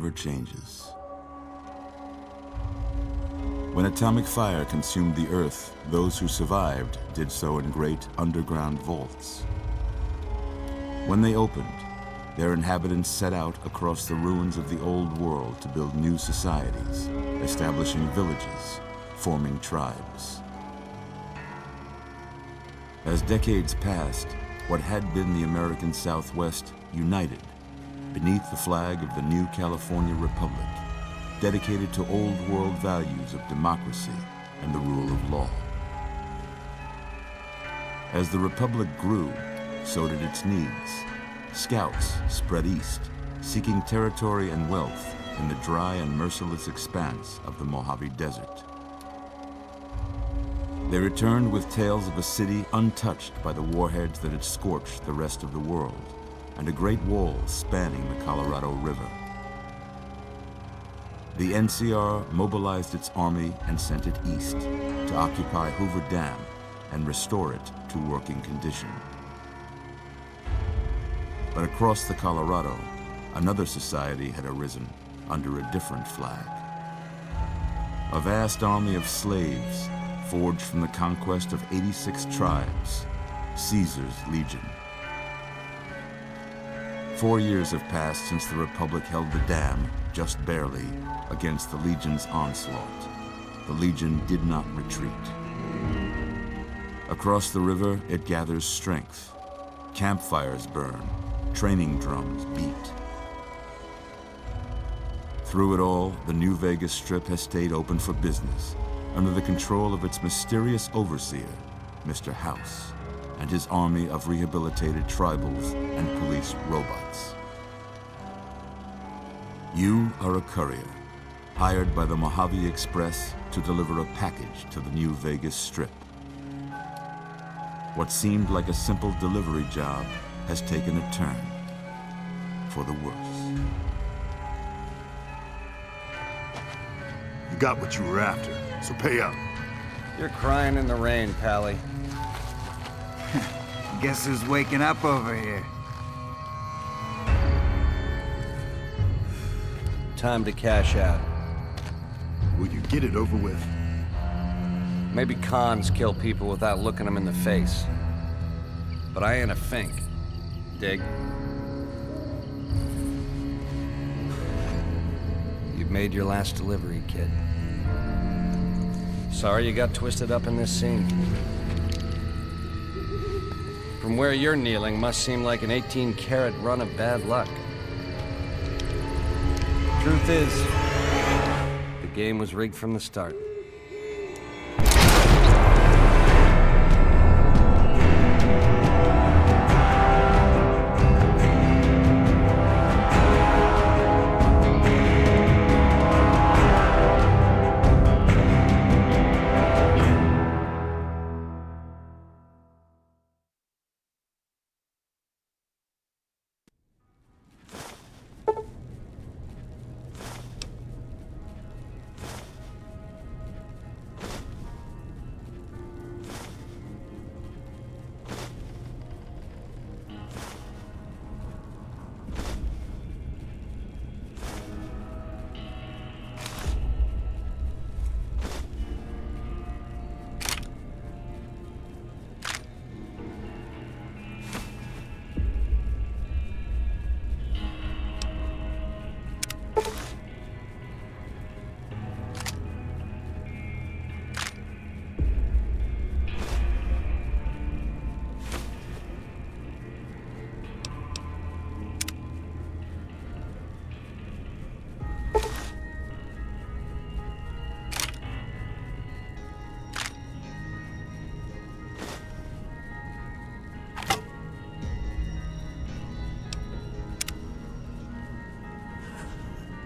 never changes. When atomic fire consumed the Earth, those who survived did so in great underground vaults. When they opened, their inhabitants set out across the ruins of the old world to build new societies, establishing villages, forming tribes. As decades passed, what had been the American Southwest united beneath the flag of the new California Republic, dedicated to old world values of democracy and the rule of law. As the Republic grew, so did its needs. Scouts spread east, seeking territory and wealth in the dry and merciless expanse of the Mojave Desert. They returned with tales of a city untouched by the warheads that had scorched the rest of the world, and a great wall spanning the Colorado River. The NCR mobilized its army and sent it east to occupy Hoover Dam and restore it to working condition. But across the Colorado, another society had arisen under a different flag. A vast army of slaves forged from the conquest of 86 tribes, Caesar's Legion. 4 years have passed since the Republic held the dam, just barely, against the Legion's onslaught. The Legion did not retreat. Across the river, it gathers strength. Campfires burn, training drums beat. Through it all, the New Vegas Strip has stayed open for business, under the control of its mysterious overseer, Mr. House, and his army of rehabilitated tribals and police robots. You are a courier, hired by the Mojave Express to deliver a package to the New Vegas Strip. What seemed like a simple delivery job has taken a turn for the worse. You got what you were after, so pay up. You're crying in the rain, Pally. Guess who's waking up over here? Time to cash out. Will you get it over with? Maybe cons kill people without looking them in the face. But I ain't a fink. Dig? You've made your last delivery, kid. Sorry you got twisted up in this scene. From where you're kneeling must seem like an 18-carat run of bad luck. Truth is, the game was rigged from the start.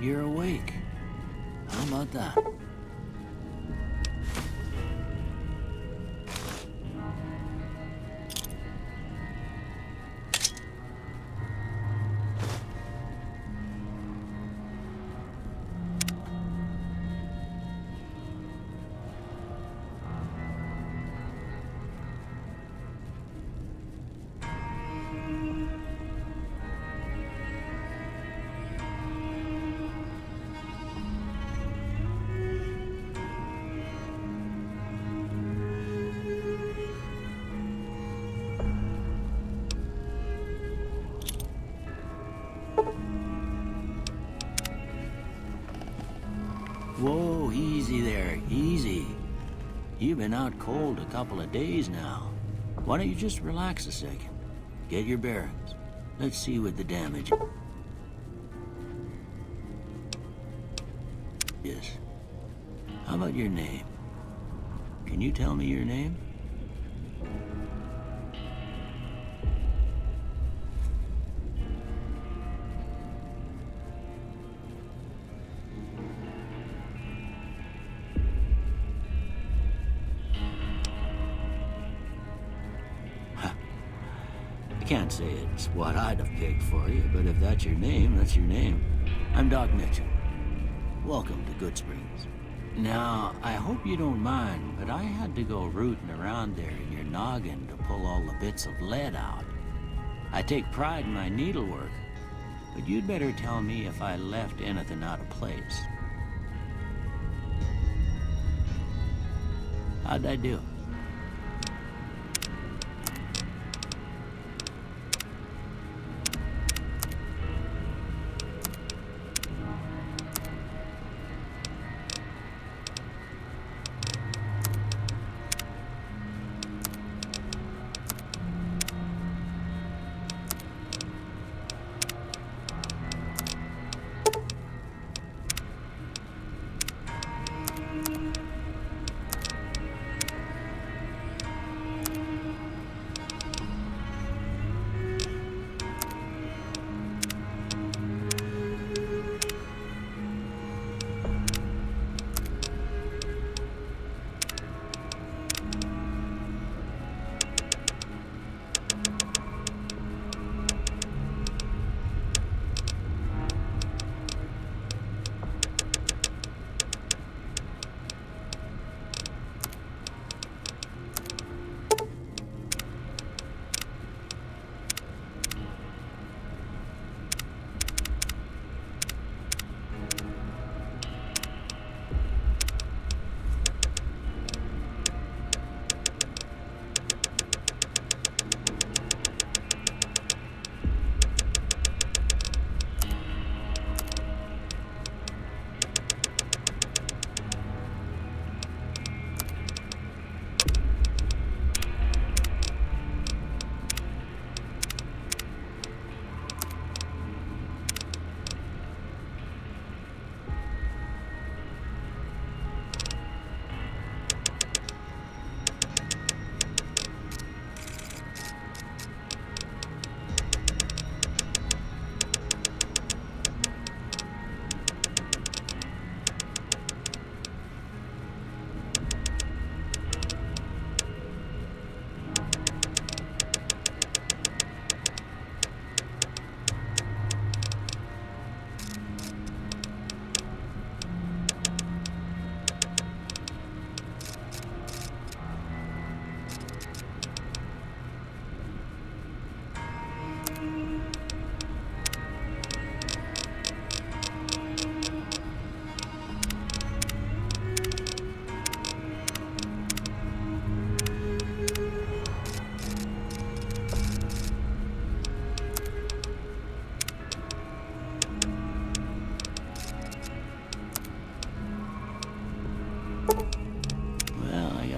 You're awake. How about that? You've been out cold a couple of days now. Why don't you just relax a second? Get your bearings. Let's see what the damage is. How about your name? Can you tell me your name? I can't say it's what I'd have picked for you, but if that's your name, that's your name. I'm Doc Mitchell. Welcome to Good Springs. Now, I hope you don't mind, but I had to go rooting around there in your noggin to pull all the bits of lead out. I take pride in my needlework, but you'd better tell me if I left anything out of place. How'd I do?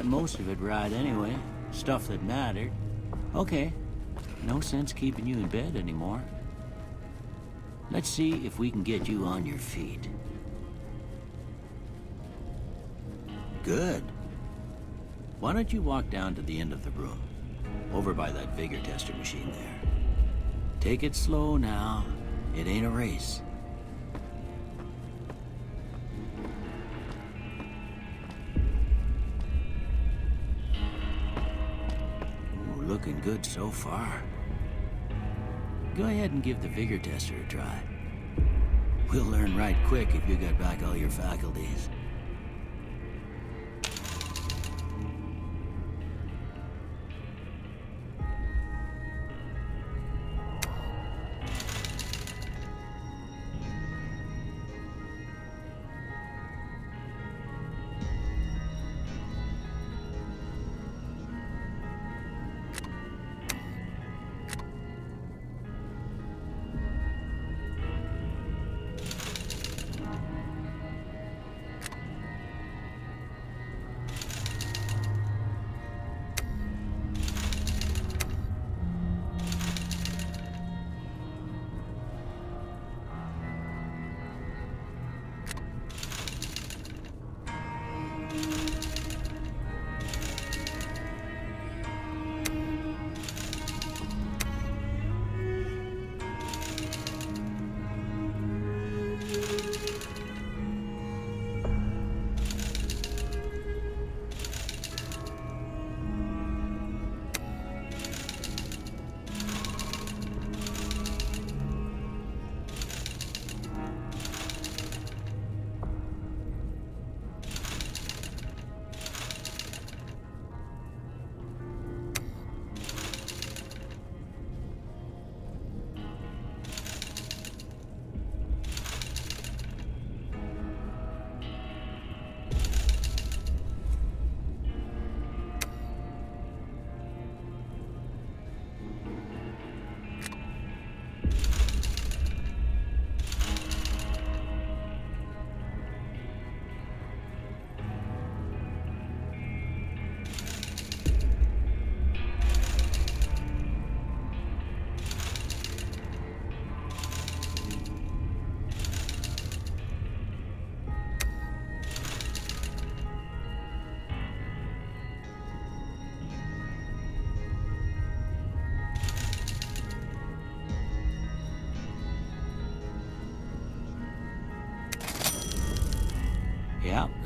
Most of it right anyway. Stuff that mattered. Okay. No sense keeping you in bed anymore. Let's see if we can get you on your feet. Good. Why don't you walk down to the end of the room? Over by that vigor tester machine there. Take it slow now. It ain't a race. Looking good so far. Go ahead and give the vigor tester a try. We'll learn right quick if you got back all your faculties.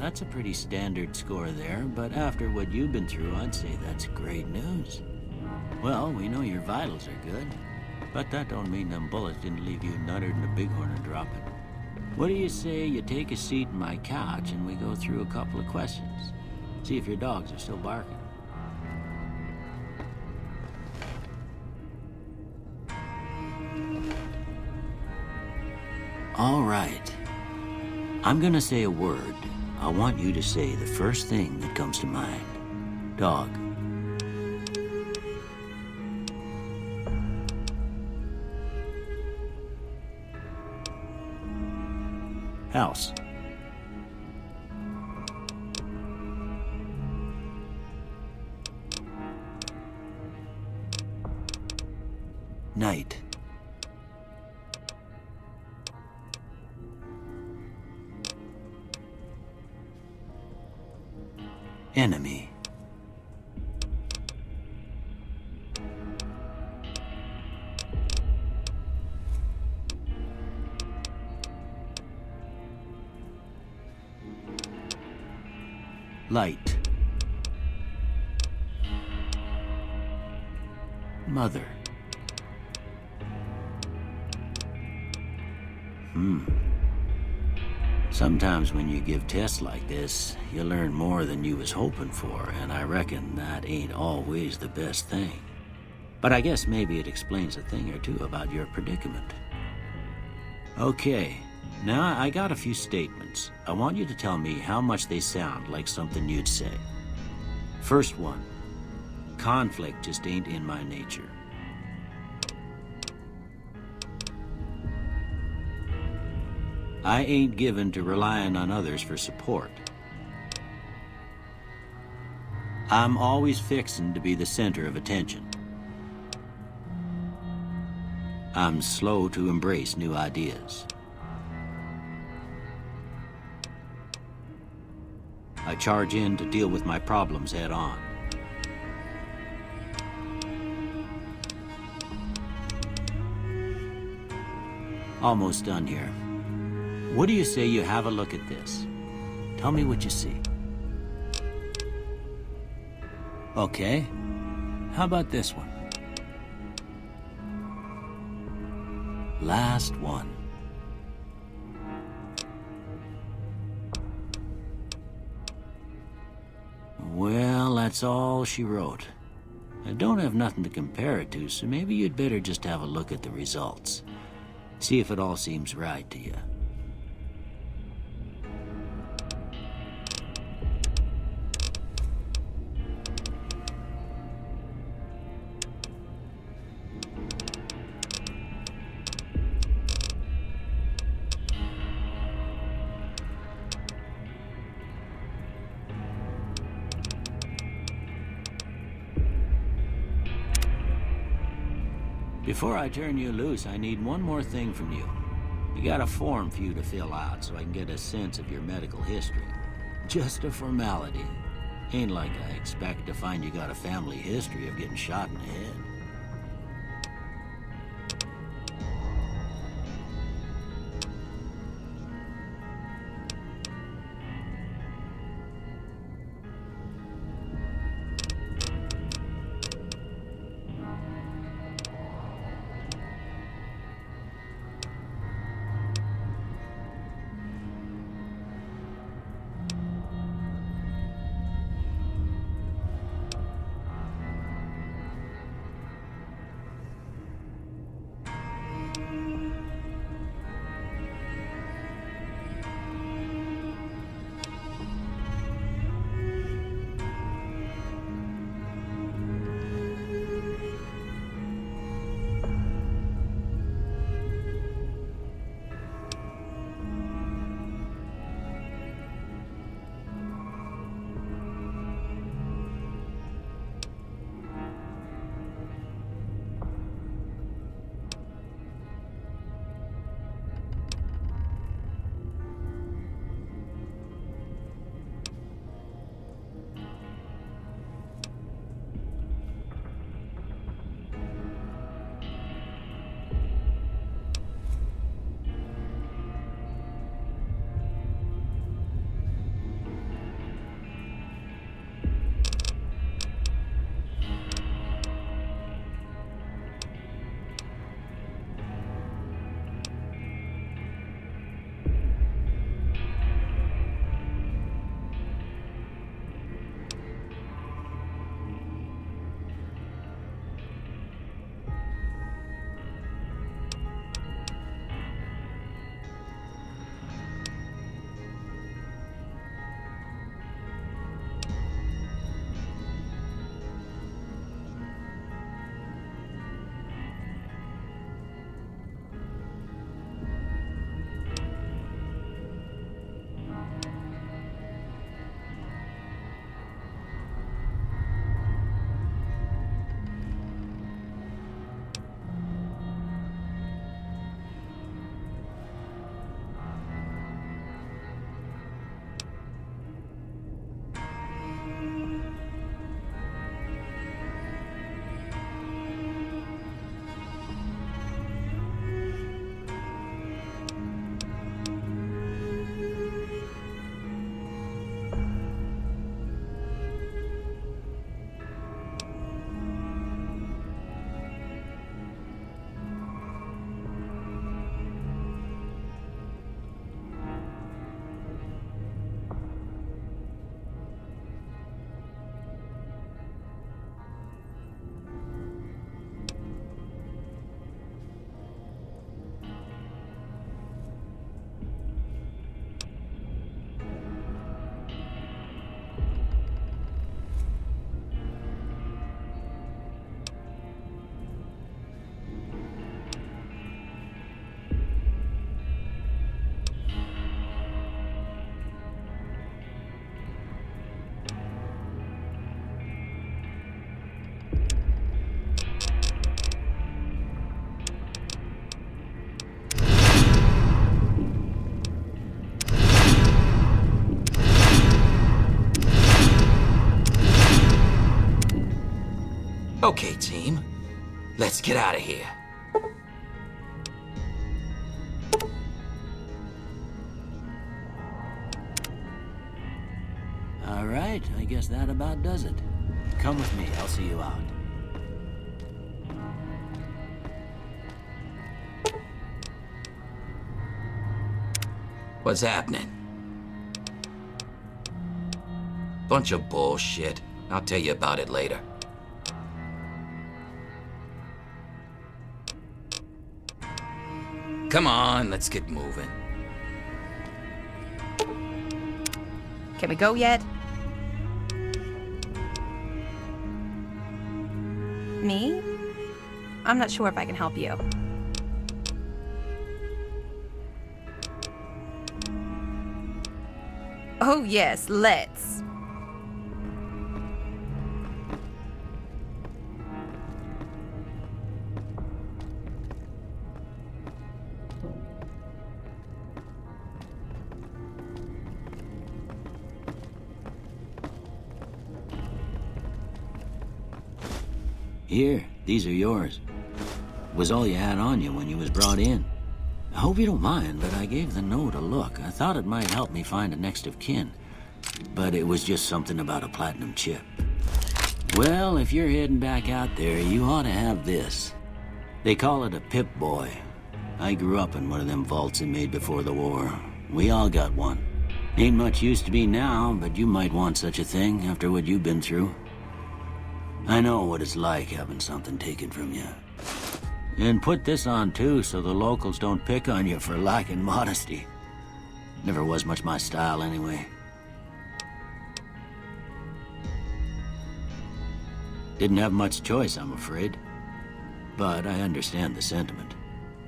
that's a pretty standard score there, but after what you've been through, I'd say that's great news. Well, we know your vitals are good, but that don't mean them bullets didn't leave you nuttered and a bighorn are dropping. What do you say you take a seat in my couch and we go through a couple of questions? See if your dogs are still barking. All right. I'm gonna say a word. I want you to say the first thing that comes to mind. Dog. House. Night. Enemy. Light. Mother. Sometimes when you give tests like this, you learn more than you was hoping for, and I reckon that ain't always the best thing. But I guess maybe it explains a thing or two about your predicament. Okay, now I got a few statements. I want you to tell me how much they sound like something you'd say. First one, conflict just ain't in my nature. I ain't given to relying on others for support. I'm always fixin' to be the center of attention. I'm slow to embrace new ideas. I charge in to deal with my problems head on. Almost done here. What do you say you have a look at this? Tell me what you see. Okay. How about this one? Last one. Well, that's all she wrote. I don't have nothing to compare it to, so maybe you'd better just have a look at the results. See if it all seems right to you. Before I turn you loose, I need one more thing from you. I got a form for you to fill out so I can get a sense of your medical history. Just a formality. Ain't like I expect to find you got a family history of getting shot in the head. Okay, team. Let's get out of here. All right, I guess that about does it. Come with me, I'll see you out. What's happening? Bunch of bullshit. I'll tell you about it later. Come on, let's get moving. Can we go yet? Me? I'm not sure if I can help you. Oh yes, let's. Here, these are yours. Was all you had on you when you was brought in. I hope you don't mind, but I gave the note a look. I thought it might help me find a next of kin. But it was just something about a platinum chip. Well, if you're heading back out there, you ought to have this. They call it a Pip-Boy. I grew up in one of them vaults they made before the war. We all got one. Ain't much use to be now, but you might want such a thing after what you've been through. I know what it's like having something taken from you. And put this on too, so the locals don't pick on you for lacking modesty. Never was much my style anyway. Didn't have much choice, I'm afraid. But I understand the sentiment.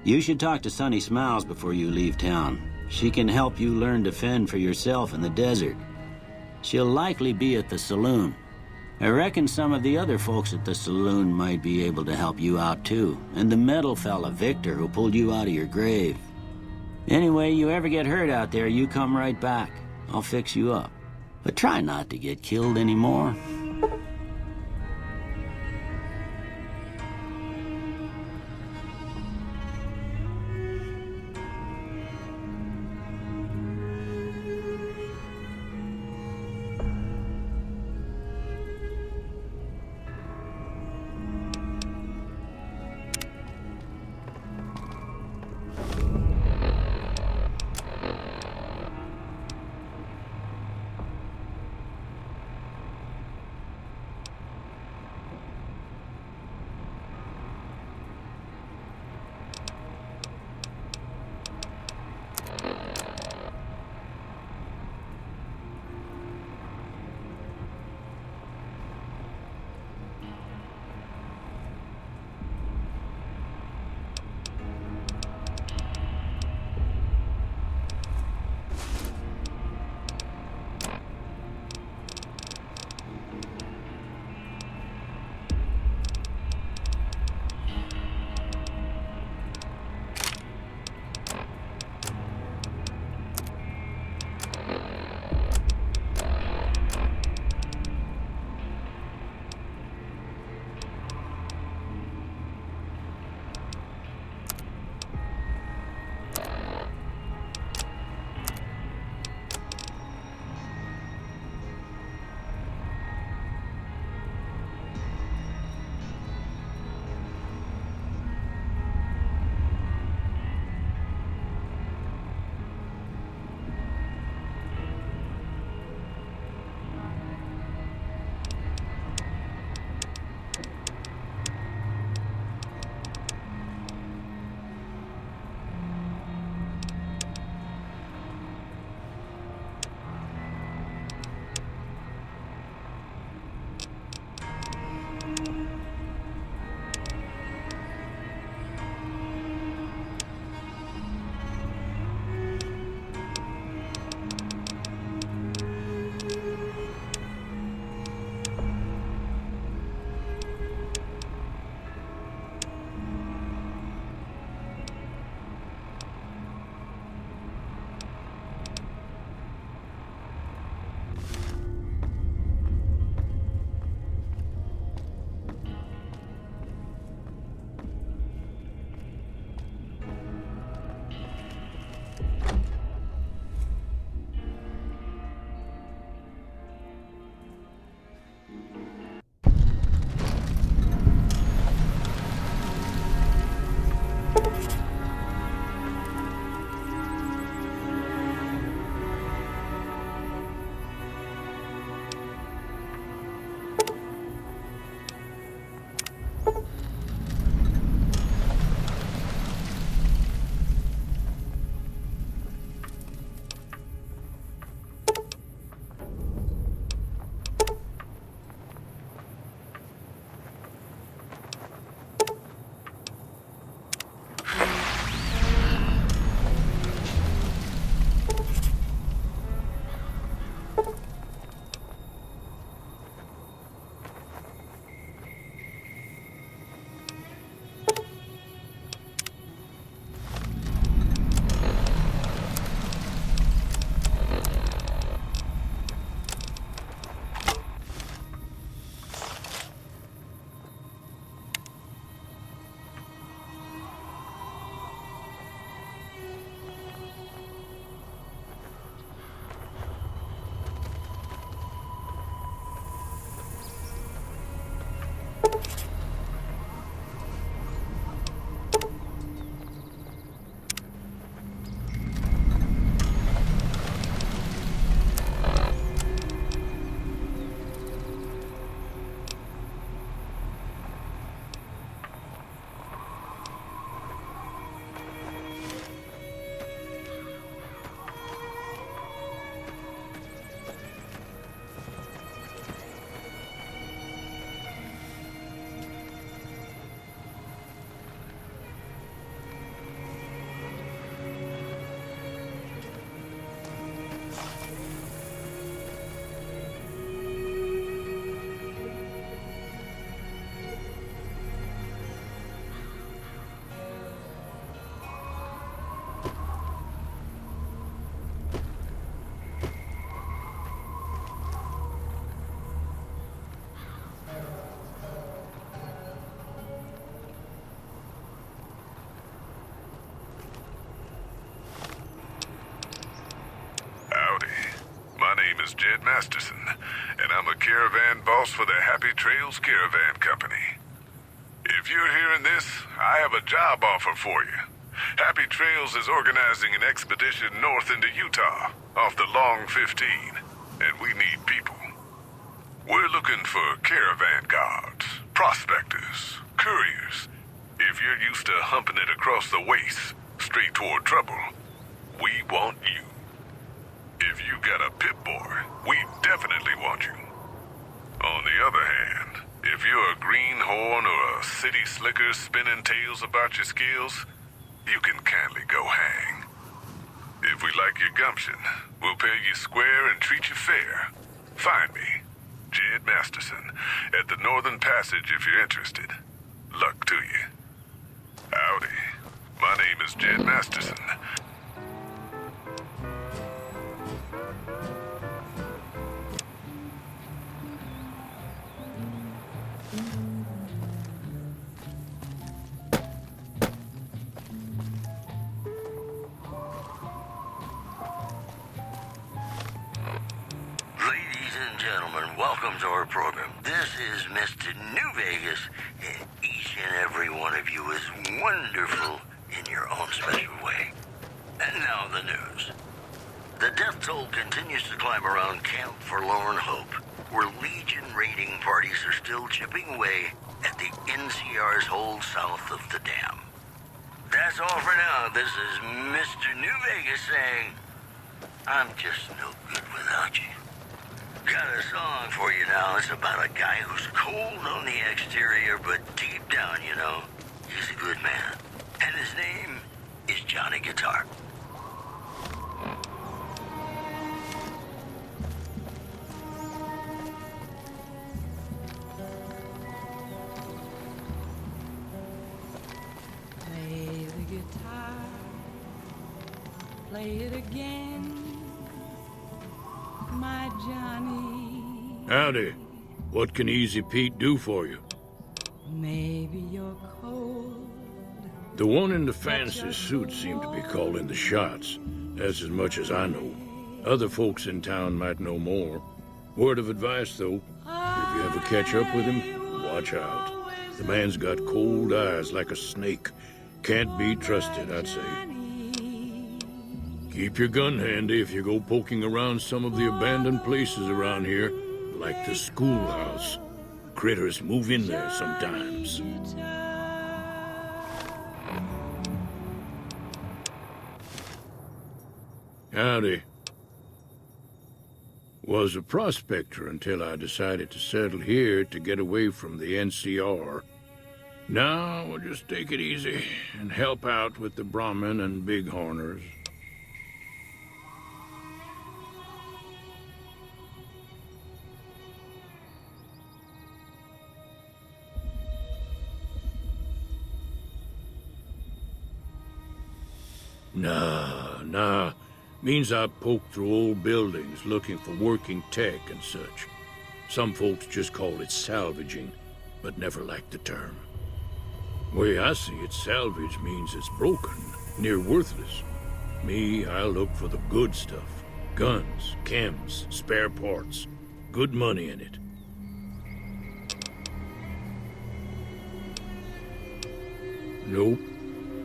You should talk to Sunny Smiles before you leave town. She can help you learn to fend for yourself in the desert. She'll likely be at the saloon. I reckon some of the other folks at the saloon might be able to help you out too. And the metal fella, Victor, who pulled you out of your grave. Anyway, you ever get hurt out there, you come right back. I'll fix you up. But try not to get killed anymore. Masterson, and I'm a caravan boss for the Happy Trails Caravan Company. If you're hearing this, I have a job offer for you. Happy Trails is organizing an expedition north into Utah, off the Long 15, and we need people. We're looking for caravan guards, prospectors, couriers. If you're used to humping it across the waste, straight toward trouble, we want you. If you got a pip-boy, we definitely want you. On the other hand, if you're a greenhorn or a city slicker spinning tales about your skills, you can kindly go hang. If we like your gumption, we'll pay you square and treat you fair. Find me, Jed Masterson, at the Northern Passage if you're interested. Luck to you. Howdy. My name is Jed Masterson. Welcome to our program. This is Mr. New Vegas, and each and every one of you is wonderful in your own special way. And now the news. The death toll continues to climb around Camp Forlorn Hope, where Legion raiding parties are still chipping away at the NCR's hold south of the dam. That's all for now. This is Mr. New Vegas saying, I'm just no good without you. Got a song for you now. It's about a guy who's cold on the exterior, but deep down, you know, he's a good man. And his name is Johnny Guitar. Play the guitar, play it again. My Johnny. Howdy. What can Easy Pete do for you? Maybe you're cold. The one in the fancy suit seemed to be calling the shots. That's as much as I know. Other folks in town might know more. Word of advice, though. If you ever catch up with him, watch out. The man's got cold eyes like a snake. Can't be trusted, I'd say. Keep your gun handy if you go poking around some of the abandoned places around here, like the schoolhouse. Critters move in there sometimes. Howdy. Was a prospector until I decided to settle here to get away from the NCR. Now we'll just take it easy and help out with the Brahmin and Bighorners. Nah. Means I poke through old buildings looking for working tech and such. Some folks just call it salvaging, but never liked the term. Way I see it, salvage means it's broken, near worthless. Me, I look for the good stuff. Guns, chems, spare parts. Good money in it. Nope.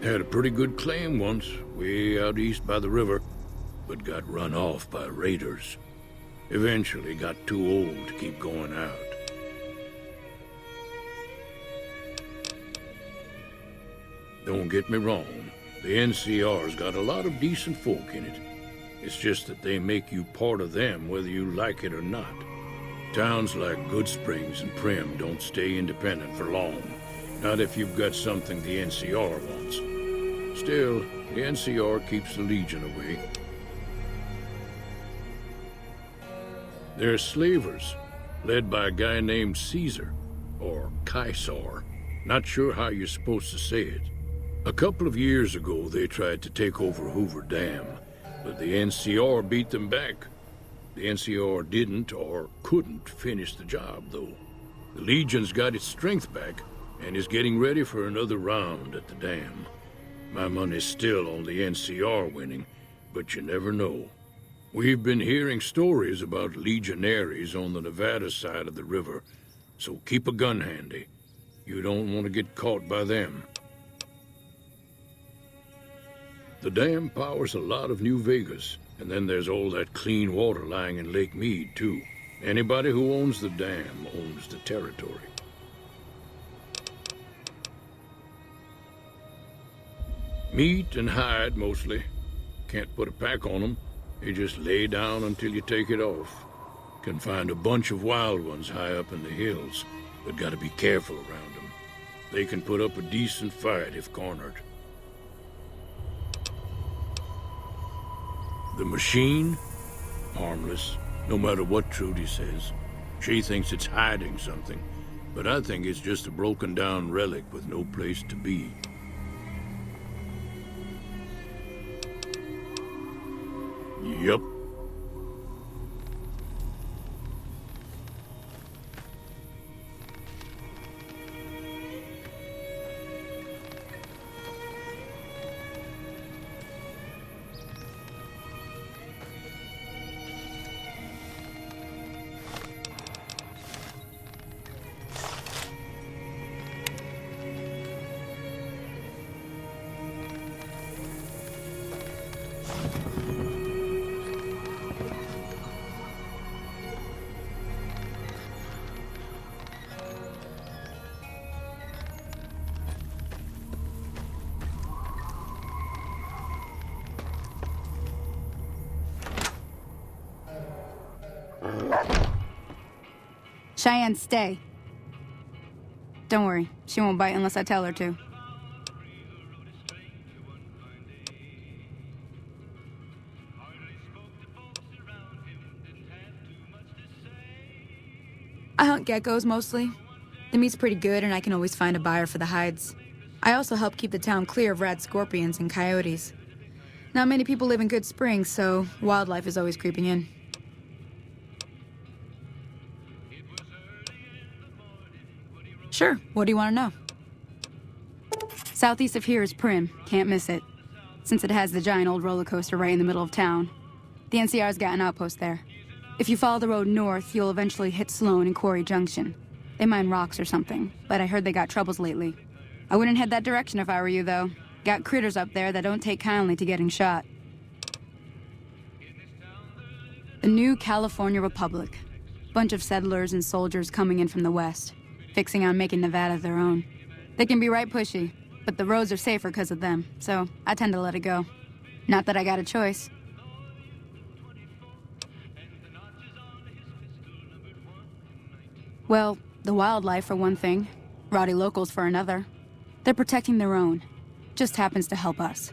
Had a pretty good claim once, way out east by the river, but got run off by raiders. Eventually got too old to keep going out. Don't get me wrong, the NCR's got a lot of decent folk in it. It's just that they make you part of them whether you like it or not. Towns like Good Springs and Prim don't stay independent for long. Not if you've got something the NCR wants. Still, the NCR keeps the Legion away. They're slavers, led by a guy named Caesar, or Caesar. Not sure how you're supposed to say it. A couple of years ago, they tried to take over Hoover Dam, but the NCR beat them back. The NCR didn't or couldn't finish the job, though. The Legion's got its strength back and is getting ready for another round at the dam. My money's still on the NCR winning, but you never know. We've been hearing stories about legionaries on the Nevada side of the river, so keep a gun handy. You don't want to get caught by them. The dam powers a lot of New Vegas, and then there's all that clean water lying in Lake Mead, too. Anybody who owns the dam owns the territory. Meat and hide, mostly. Can't put a pack on them. You just lay down until you take it off. Can find a bunch of wild ones high up in the hills, but gotta be careful around them. They can put up a decent fight if cornered. The machine? Harmless, no matter what Trudy says. She thinks it's hiding something, but I think it's just a broken down relic with no place to be. Yup. Cheyenne, stay. Don't worry, she won't bite unless I tell her to. I hunt geckos mostly. The meat's pretty good and I can always find a buyer for the hides. I also help keep the town clear of rat scorpions and coyotes. Not many people live in Good Springs, so wildlife is always creeping in. Sure, what do you want to know? Southeast of here is Prim, can't miss it. Since it has the giant old roller coaster right in the middle of town. The NCR's got an outpost there. If you follow the road north, you'll eventually hit Sloan and Quarry Junction. They mine rocks or something, but I heard they got troubles lately. I wouldn't head that direction if I were you, though. Got critters up there that don't take kindly to getting shot. The new California Republic. Bunch of settlers and soldiers coming in from the west, fixing on making Nevada their own. They can be right pushy, but the roads are safer because of them, so I tend to let it go. Not that I got a choice. Well, the wildlife for one thing, rowdy locals for another. They're protecting their own. Just happens to help us.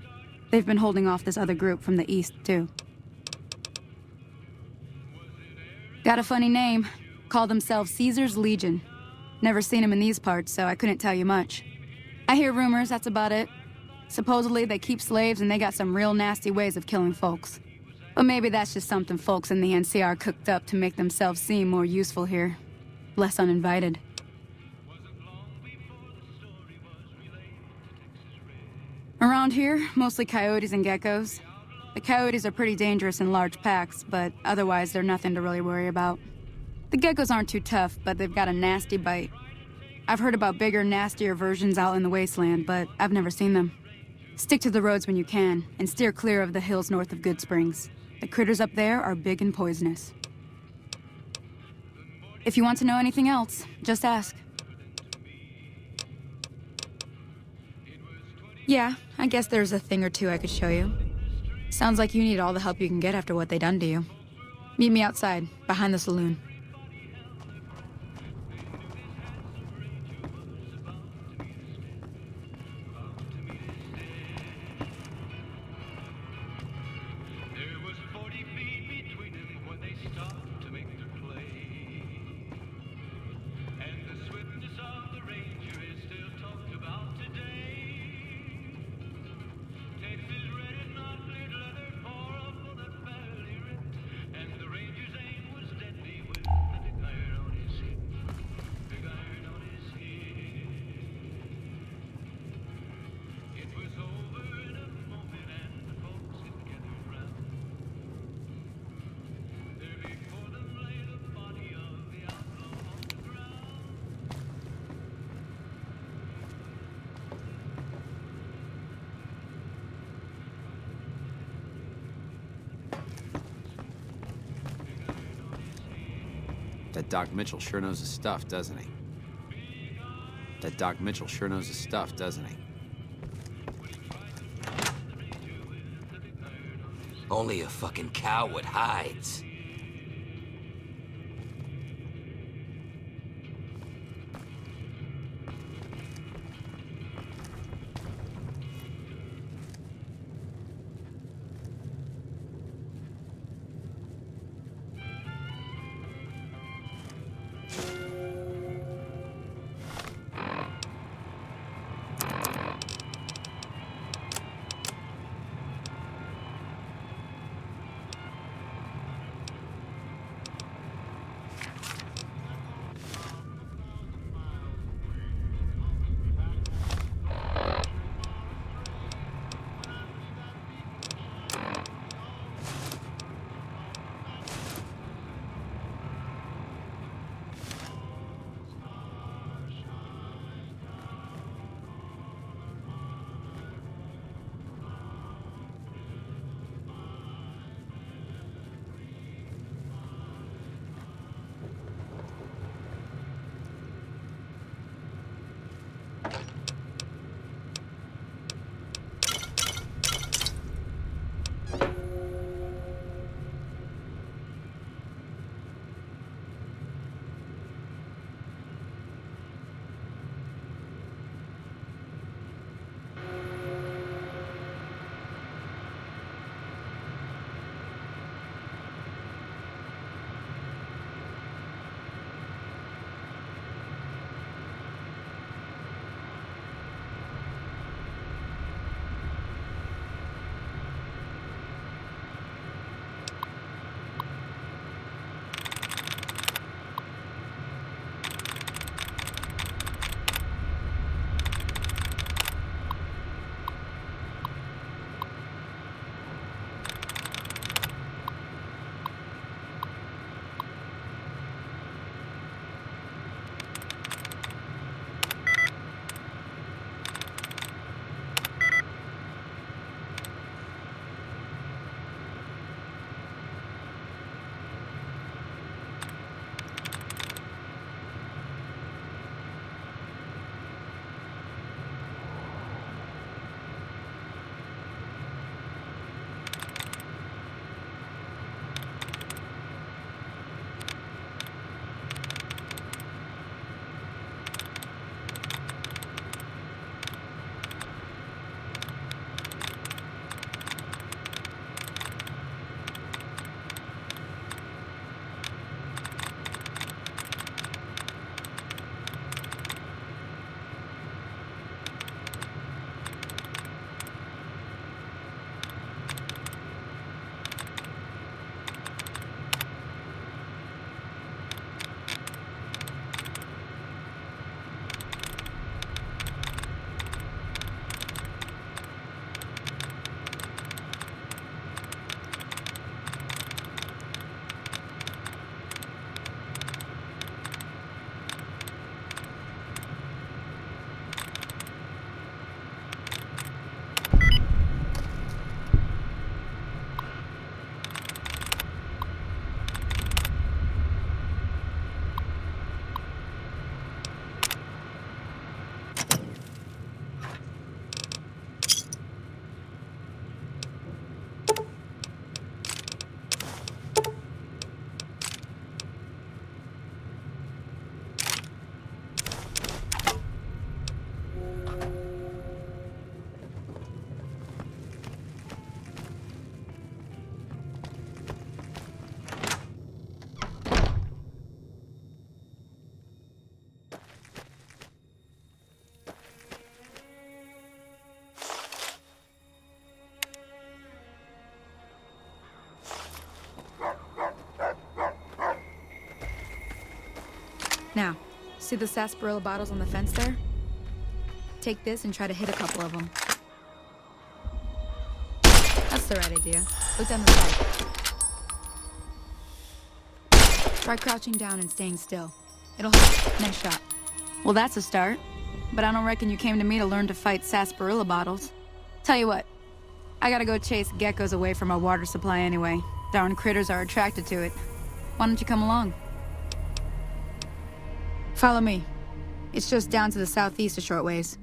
They've been holding off this other group from the east, too. Got a funny name. Call themselves Caesar's Legion. Never seen them in these parts, so I couldn't tell you much. I hear rumors, that's about it. Supposedly they keep slaves and they got some real nasty ways of killing folks. But maybe that's just something folks in the NCR cooked up to make themselves seem more useful here. Less uninvited. Around here, mostly coyotes and geckos. The coyotes are pretty dangerous in large packs, but otherwise they're nothing to really worry about. The geckos aren't too tough, but they've got a nasty bite. I've heard about bigger, nastier versions out in the Wasteland, but I've never seen them. Stick to the roads when you can, and steer clear of the hills north of Good Springs. The critters up there are big and poisonous. If you want to know anything else, just ask. Yeah, I guess there's a thing or two I could show you. Sounds like you need all the help you can get after what they done to you. Meet me outside, behind the saloon. That Doc Mitchell sure knows his stuff, doesn't he? That Doc Mitchell sure knows his stuff, doesn't he? Only a fucking coward hides. Now, see the sarsaparilla bottles on the fence there? Take this and try to hit a couple of them. That's the right idea. Look down the side. Try crouching down and staying still. It'll help. Nice shot. Well, that's a start. But I don't reckon you came to me to learn to fight sarsaparilla bottles. Tell you what, I gotta go chase geckos away from our water supply anyway. Darn critters are attracted to it. Why don't you come along? Follow me. It's just down to the southeast a short ways.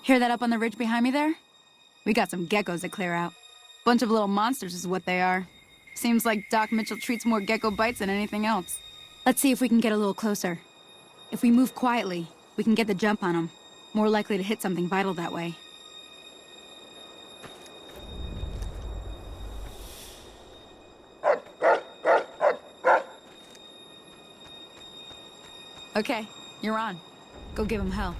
Hear that up on the ridge behind me there? We got some geckos to clear out. Bunch of little monsters is what they are. Seems like Doc Mitchell treats more gecko bites than anything else. Let's see if we can get a little closer. If we move quietly, we can get the jump on them. More likely to hit something vital that way. Okay, you're on. Go give him hell.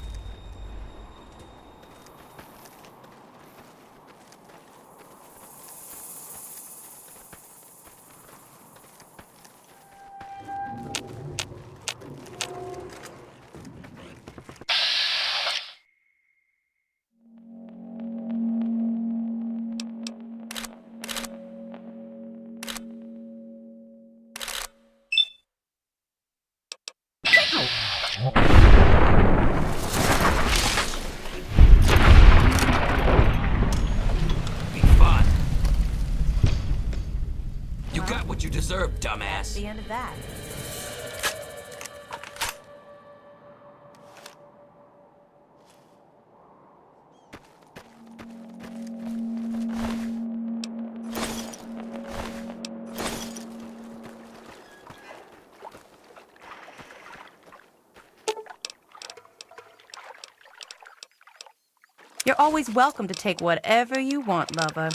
You got what you deserve, dumbass. The end of that. You're always welcome to take whatever you want, lover.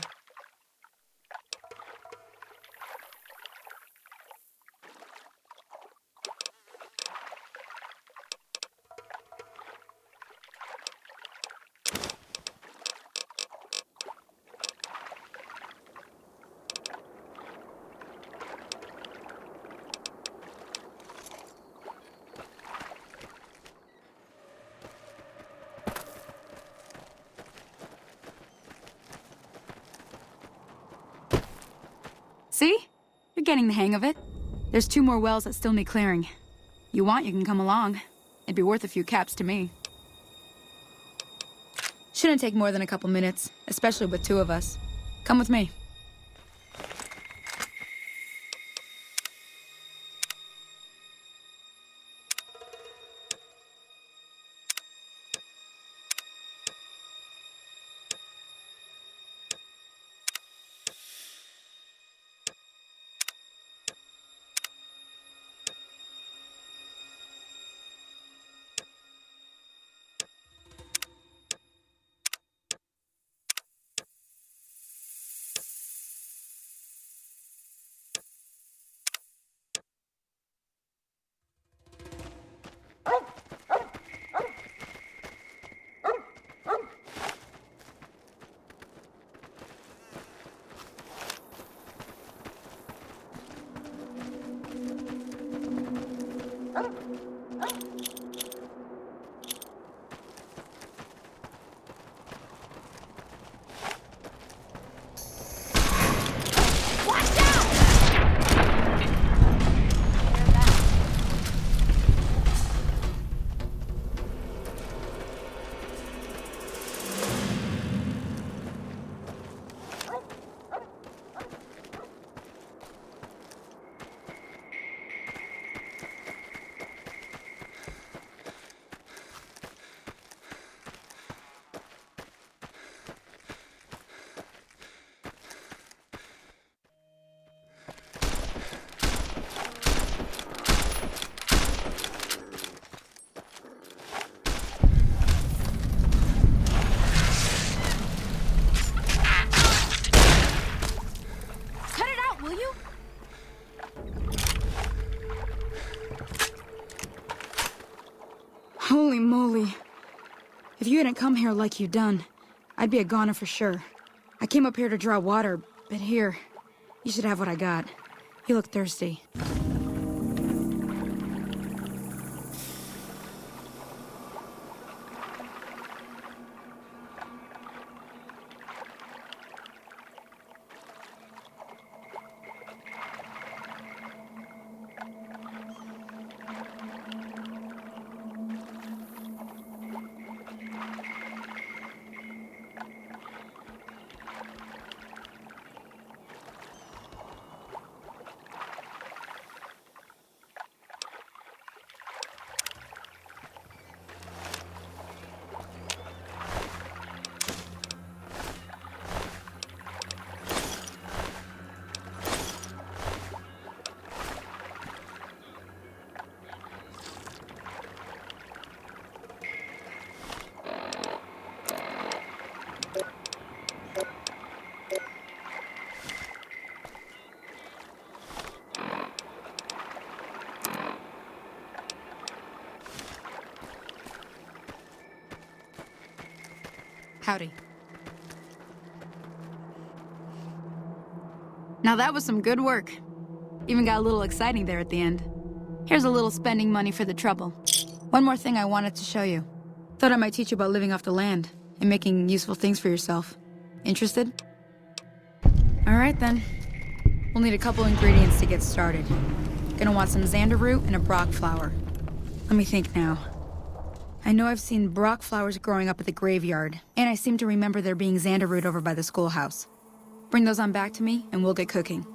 See? You're getting the hang of it. There's 2 more wells that still need clearing. You want, you can come along. It'd be worth a few caps to me. Shouldn't take more than a couple minutes, especially with 2 of us. Come with me. Holy moly. If you hadn't come here like you done, I'd be a goner for sure. I came up here to draw water, but here, you should have what I got. You look thirsty. Howdy. Now that was some good work. Even got a little exciting there at the end. Here's a little spending money for the trouble. One more thing I wanted to show you. Thought I might teach you about living off the land and making useful things for yourself. Interested? Alright then. We'll need a couple ingredients to get started. Gonna want some xander root and a brock flower. Let me think now. I know I've seen brock flowers growing up at the graveyard, and I seem to remember there being xander root over by the schoolhouse. Bring those on back to me, and we'll get cooking.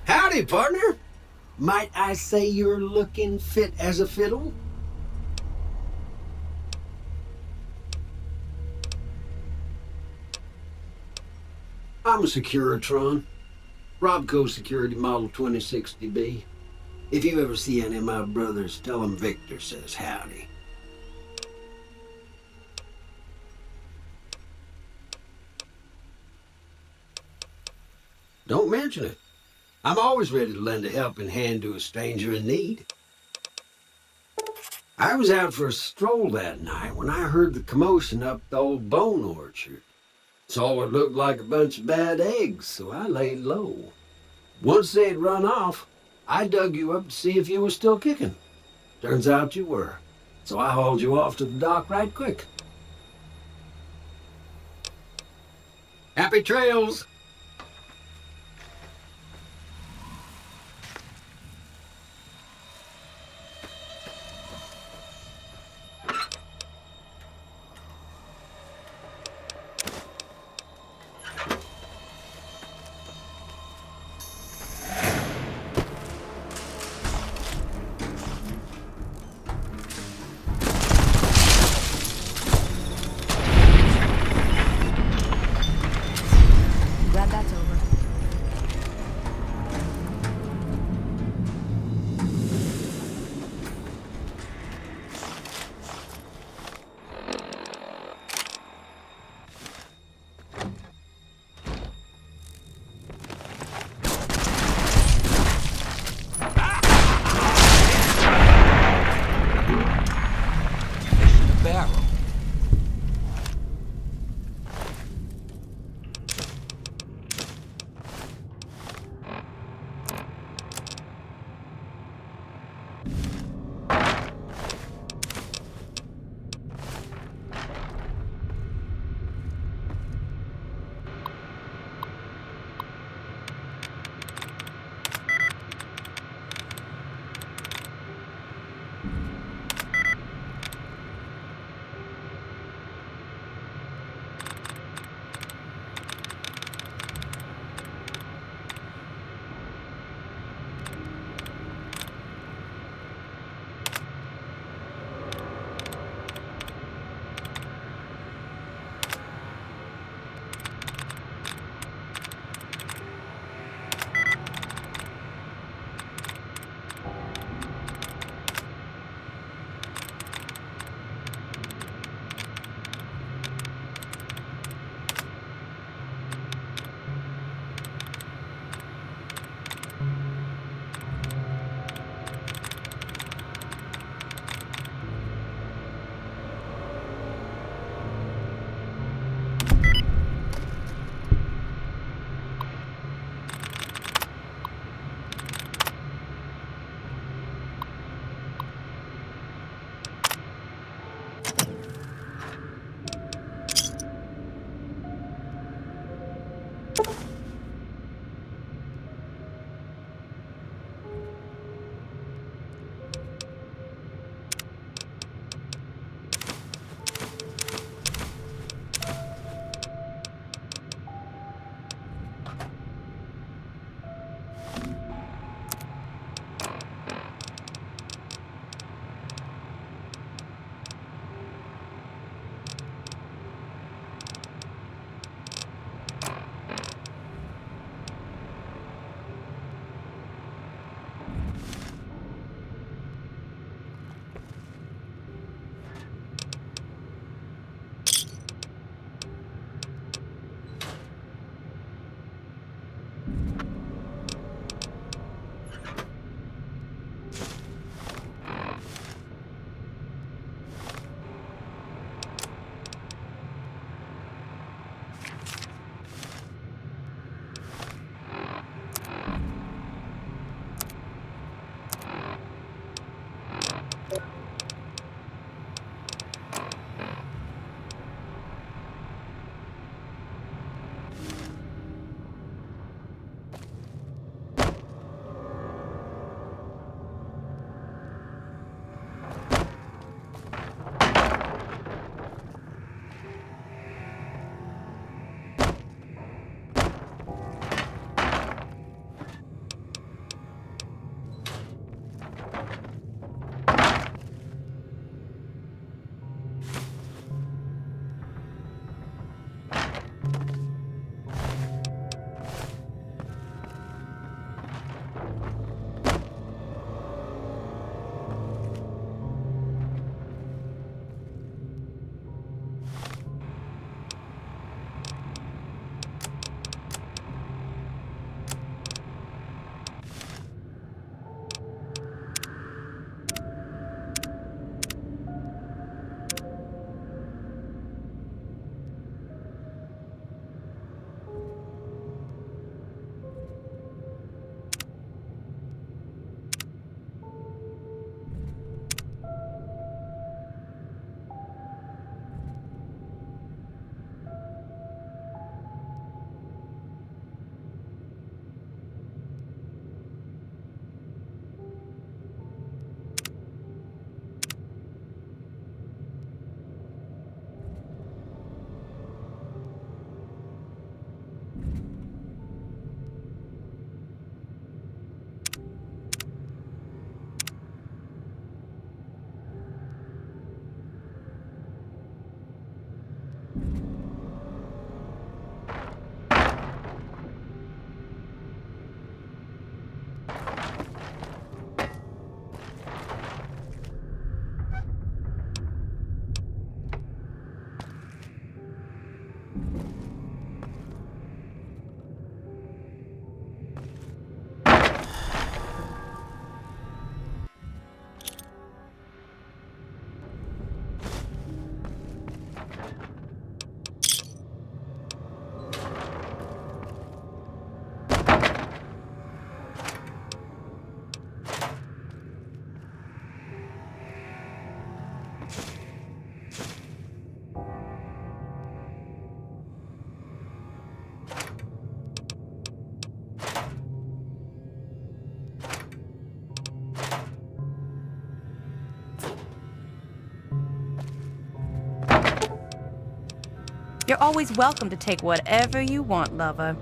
Howdy, partner. Might I say you're looking fit as a fiddle? I'm a Securitron. Robco Security Model 2060B. If you ever see any of my brothers, tell them Victor says howdy. Don't mention it. I'm always ready to lend a helping hand to a stranger in need. I was out for a stroll that night when I heard the commotion up the old bone orchard. Saw what looked like a bunch of bad eggs, so I laid low. Once they had run off, I dug you up to see if you were still kicking. Turns out you were, so I hauled you off to the dock right quick. Happy trails! You're always welcome to take whatever you want, lover.